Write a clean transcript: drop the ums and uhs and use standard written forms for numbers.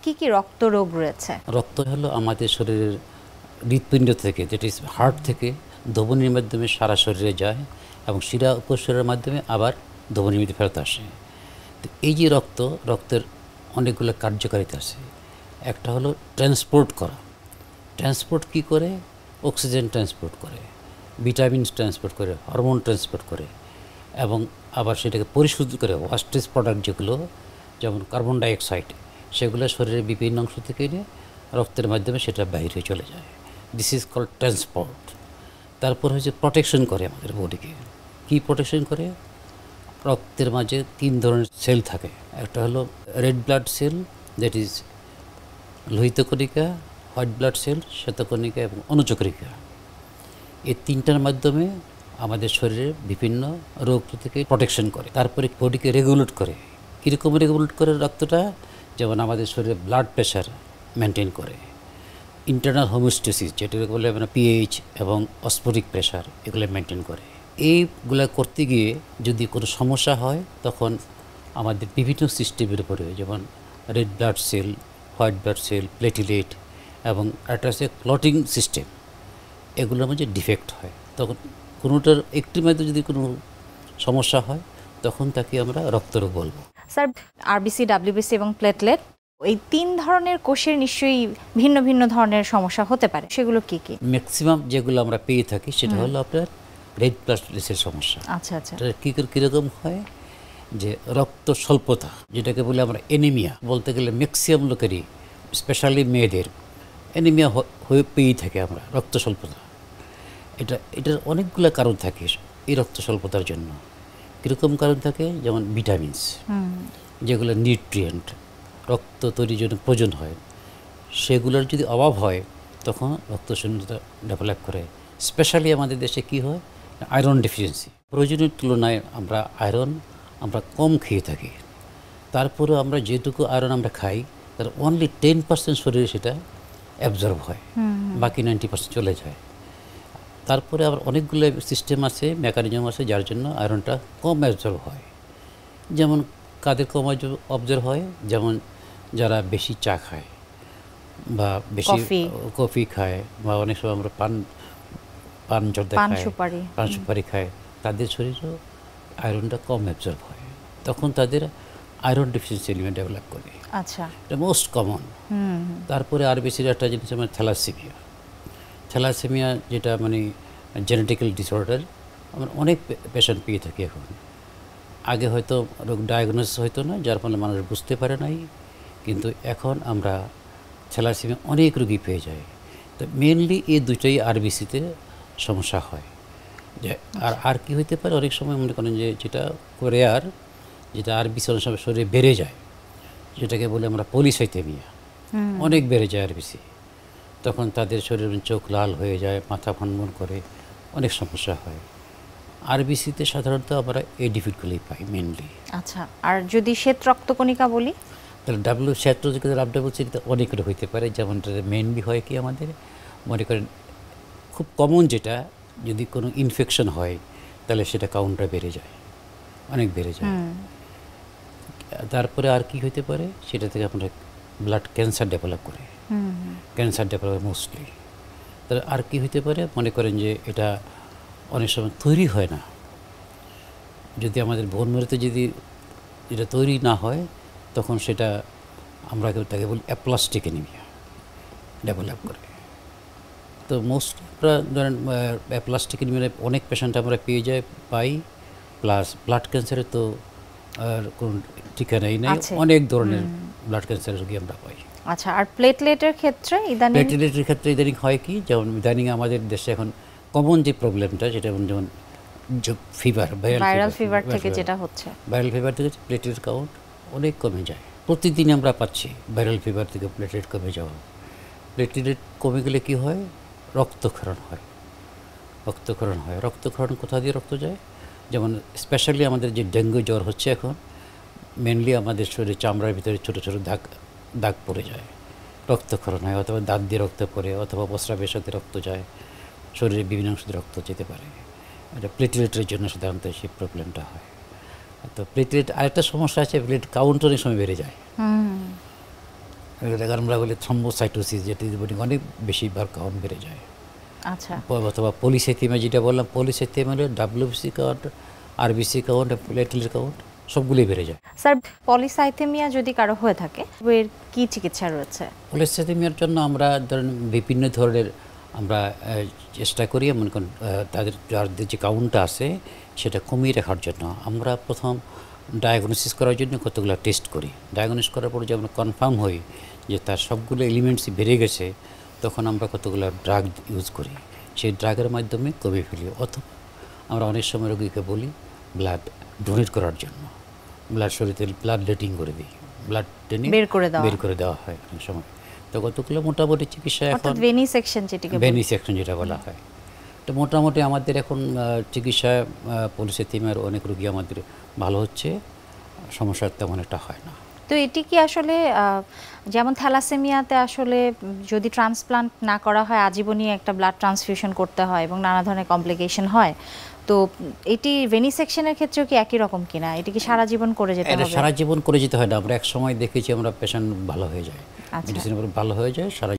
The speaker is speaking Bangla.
কি কি রক্তরোগ রয়েছে? রক্ত হলো আমাদের শরীরের হৃৎপিণ্ড থেকে, যেটা ইজ হার্ট থেকে ধমনির মাধ্যমে সারা শরীরে যায় এবং শিরা উপশিরার মাধ্যমে আবার ধমনির মধ্যে ফেরত আসে। তো এই যে রক্তের অনেকগুলো কার্যকারিতা আছে। একটা হলো ট্রান্সপোর্ট করা। ট্রান্সপোর্ট কি করে? অক্সিজেন ট্রান্সপোর্ট করে, ভিটামিনস ট্রান্সপোর্ট করে, হরমোন ট্রান্সপোর্ট করে এবং আবার সেটাকে পরিশোধ করে ওয়াস্টেজ প্রোডাক্ট যেগুলো, যেমন কার্বন ডাইঅক্সাইড, সেগুলো শরীরের বিভিন্ন অংশ থেকে নিয়ে রক্তের মাধ্যমে সেটা বাইরে চলে যায়। This is called transport. তারপর হচ্ছে প্রোটেকশন করে আমাদের বডিকে। কী প্রোটেকশন করে? রক্তের মাঝে 3 ধরনের সেল থাকে। একটা হলো red blood cell, that is লোহিত কণিকা, হোয়াইট ব্লাড সেল শ্বেতকণিকা এবং অনুচক্রিকা। এই 3টার মাধ্যমে আমাদের শরীরে বিভিন্ন রোগ থেকে প্রোটেকশন করে। তারপরে বডিকে রেগুলেট করে। কীরকম রেগুলেট করে রক্তটা? যেমন আমাদের শরীরে ব্লাড প্রেশার মেনটেন করে, ইন্টারনাল হোমিওস্টেসিস যেটাকে বলে মানে পিএইচ এবং অস্ফরিক প্রেশার, এগুলো মেনটেন করে। এইগুলো করতে গিয়ে যদি কোনো সমস্যা হয় তখন আমাদের বিভিন্ন সিস্টেমের উপরে, যেমন red blood sell, white blood sell, platelet এবং একটা আছে ক্লটিং সিস্টেম, এগুলোর মধ্যে ডিফেক্ট হয়। তখন কোনোটার একটির মধ্যে যদি কোনো সমস্যা হয় তখন তাকে আমরা রক্তরোগ বলবো। স্যার, আরবিসি, ডাব্লিউবিসি এবং প্লেটলেট, এই 3 ধরনের কোষের নিশ্চয়ই ভিন্ন ভিন্ন ধরনের সমস্যা হতে পারে, সেগুলো কি কি? ম্যাক্সিমাম যেগুলো আমরা পেয়ে থাকি সেটা হলো আপনার রেড ব্লাড সেলের সমস্যা। আচ্ছা আচ্ছা। কীরকম হয়? যে রক্ত স্বল্পতা, যেটাকে বলে আমরা এনিমিয়া, বলতে গেলে ম্যাক্সিমাম লোকেরই, স্পেশালি মেয়েদের এনিমিয়া হয়ে পেয়েই থাকে আমরা, রক্ত স্বল্পতা। এটার অনেকগুলো কারণ থাকে এই রক্ত স্বল্পতার জন্য। কীরকম কারণ থাকে? যেমন ভিটামিনস, যেগুলো নিউট্রিয়েন্ট রক্ত তৈরির জন্য প্রয়োজন হয়, সেগুলোর যদি অভাব হয় তখন রক্তশূন্যতা ডেভেলপ করে। স্পেশালি আমাদের দেশে কি হয়? Iron deficiency. প্রয়োজনের তুলনায় আয়রন আমরা কম খেয়ে থাকি। তারপরে আমরা যেটুকু আয়রন আমরা খাই তার অনলি 10% শরীরে সেটা অ্যাবজর্ব হয়, বাকি 90% চলে যায়। তারপরে আবার অনেকগুলো সিস্টেম আছে, মেকানিজম আছে যার জন্য আয়রনটা কম অ্যাবজর্ব হয়। যেমন কাদের কম অবজার্ভ হয়? যেমন যারা বেশি চা খায় বা বেশি কফি খায় বা অনেক সময় আমরা পান জর্দা খাই, পান সুপারি খায়, তাদের শরীরেও আয়রনটা কম অ্যাবজর্ব হয়। তখন তাদের আয়রন ডেফিসিয়েন্সি এলিমেন্ট ডেভেলপ করে। আচ্ছা, এটা মোস্ট কমন। তারপরে আরবিসির একটা জিনিস মানে থ্যালাসেমিয়া, যেটা মানে জেনেটিক্যাল ডিসঅর্ডার। আমরা অনেক পেশেন্ট পেয়ে থাকি এখন। আগে হয়তো রোগ ডায়াগনোসিস হতো না, যার ফলে মানুষ বুঝতে পারে নাই, কিন্তু এখন আমরা থ্যালাসেমিয়া অনেক রোগী পেয়ে যাই। তো মেনলি এই দুটোই আরবিসিতে সমস্যা হয়। যে আর কি হইতে পারে? অনেক সময় মনে করেন যে যেটা রেয়ার, যেটা আরবিসি অনেক সময় শরীরে বেড়ে যায়, যেটাকে বলে আমরা পলিসাইথেমিয়া, অনেক বেড়ে যায় আরবিসি। তখন তাদের শরীরের চোখ লাল হয়ে যায়, মাথা ফনমন করে, অনেক সমস্যা হয়। আরবিসিতে সাধারণত আমরা এই ডিফিটগুলোই পাই মেনলি। আচ্ছা, আর যদি শ্বেত রক্তকণিকা বলি তাহলে শ্বেত রক্তকণিকা বলছি অনেক করে হইতে পারে। যেমন মেনলি হয় কি আমাদের মনে করেন খুব কমন যেটা, যদি কোনো ইনফেকশন হয় তাহলে সেটা কাউন্টটা বেড়ে যায়, অনেক বেড়ে যায়। তারপরে আর কি হইতে পারে? সেটা থেকে আমরা ব্লাড ক্যান্সার ডেভেলপ করে, ক্যান্সার ডেভেলপ মোস্টলি। তাহলে আর কি হইতে পারে? মনে করেন যে এটা অনেক সময় তৈরি হয় না, যদি আমাদের বোন মেরুতে যদি এটা তৈরি না হয় তখন সেটা আমরা তাকে বলি অ্যাপ্লাস্টিক অ্যানিমিয়া ডেভেলপ করে। তো মোস্ট ধরেন অ্যাপ্লাস্টিক অ্যানিমিয়া অনেক পেশেন্ট আমরা পাই। প্লাস ব্লাড ক্যান্সারের তো আর কোনো ঠিকানাই নেই, অনেক ধরনের ব্লাড ক্যান্সারের রোগী আমরা পাই। আচ্ছা, আর প্লেটলেটের ক্ষেত্রে ইদানিং হয় কি? যেমন ইদানিং আমাদের দেশে এখন কমন যে প্রবলেমটা, যেটা যেমন ফিভার, ভাইরাল ফিভার থেকে যেটা হচ্ছে, ভাইরাল ফিভার থেকে প্লেটলেট কাউন্ট অনেক কমে যায়। প্রতিদিন আমরা পাচ্ছি ভাইরাল ফিভার থেকে প্লেটলেট কমে যাওয়া। প্লেটলেট কমে গেলে কি হয়? রক্তক্ষরণ হয়। রক্তক্ষরণ কোথা দিয়ে রক্ত যায়? যেমন স্পেশালি আমাদের যে ডেঙ্গু জ্বর হচ্ছে এখন, মেনলি আমাদের শরীরে চামড়ার ভিতরে ছোটো ছোটো দাগ পড়ে যায়, রক্তক্ষরণ হয়, অথবা দাঁত দিয়ে রক্ত পড়ে, অথবা প্রস্রাবের সাথে রক্ত যায়, শরীরের বিভিন্ন অংশে রক্ত যেতে পারে। এটা প্লেটলেটের জন্য সাধারণত সেই প্রবলেমটা হয়। তো প্লেটলেট আরেকটা সমস্যা আছে, প্লেটলেট কাউন্ট অনেক সময় বেড়ে যায়। এটাকে আমরা বলি থ্রম্বোসাইটোসিস, যেটি অনেক বেশিবার কাউন্ট বেড়ে যায়। আচ্ছা, অথবা পলিসাইথেমিয়া যেটা বললাম, পলিসাইথেমিয়া হলে WBC count, RBC count, platelet count সবগুলোই বেড়ে যায়। স্যার পলিসাইথেমিয়া যদি কারো হয়ে থাকে এর কি চিকিৎসা রয়েছে? পলিসাইথেমিয়ার জন্য আমরা ধরেন বিভিন্ন ধরনের আমরা চেষ্টা করি, মনে করেন তাদের যাদের যে কাউন্টটা আছে সেটা কমিয়ে রাখার জন্য আমরা প্রথম ডায়াগনোসিস করার জন্য কতগুলো টেস্ট করি। ডায়াগনোসিস করার পরে যখন কনফার্ম হই যে তার সবগুলো এলিমেন্টসই বেড়ে গেছে, তখন আমরা কতগুলো ড্রাগ ইউজ করি, সেই ড্রাগের মাধ্যমে কমিয়ে ফেলি। অথবা আমরা অনেক সময় রোগীকে বলি ব্লাড ডোনেট করার জন্য, ব্লাড শরীরে ব্লাড লেটিং করে দিই, ব্লাড টেনে বের করে দেওয়া হয় অনেক সময়। তো কতগুলো মোটামুটি চিকিৎসা এখন অর্থাৎ ভেনিসেকশন যেটাকে ভেনিসেকশন যেটা বলা হয়। তো মোটামুটি আমাদের এখন চিকিৎসায় পলিসাইথেমিয়ার অনেক রোগী আমাদের ভালো হচ্ছে, সমস্যা তেমন একটা হয় না। তো এটি কি আসলে যেমন থ্যালাসেমিয়াতে আসলে যদি ট্রান্সপ্লান্ট না করা হয় আজীবনই একটা ব্লাড ট্রান্সফিউশন করতে হয় এবং নানা ধরনের কমপ্লিকেশন হয়, তো এটি ভেনিসেকশনের ক্ষেত্রেও কি একই রকম কিনা? এটি কি সারা জীবন করে যেতে এটা হবে? সারা জীবন করে যেতে হয় না, আমরা এক সময় দেখেছি আমরা পেশেন্ট ভালো হয়ে যায়, আচ্ছা। মেডিসিনের উপর ভালো হয়ে যায়, সারা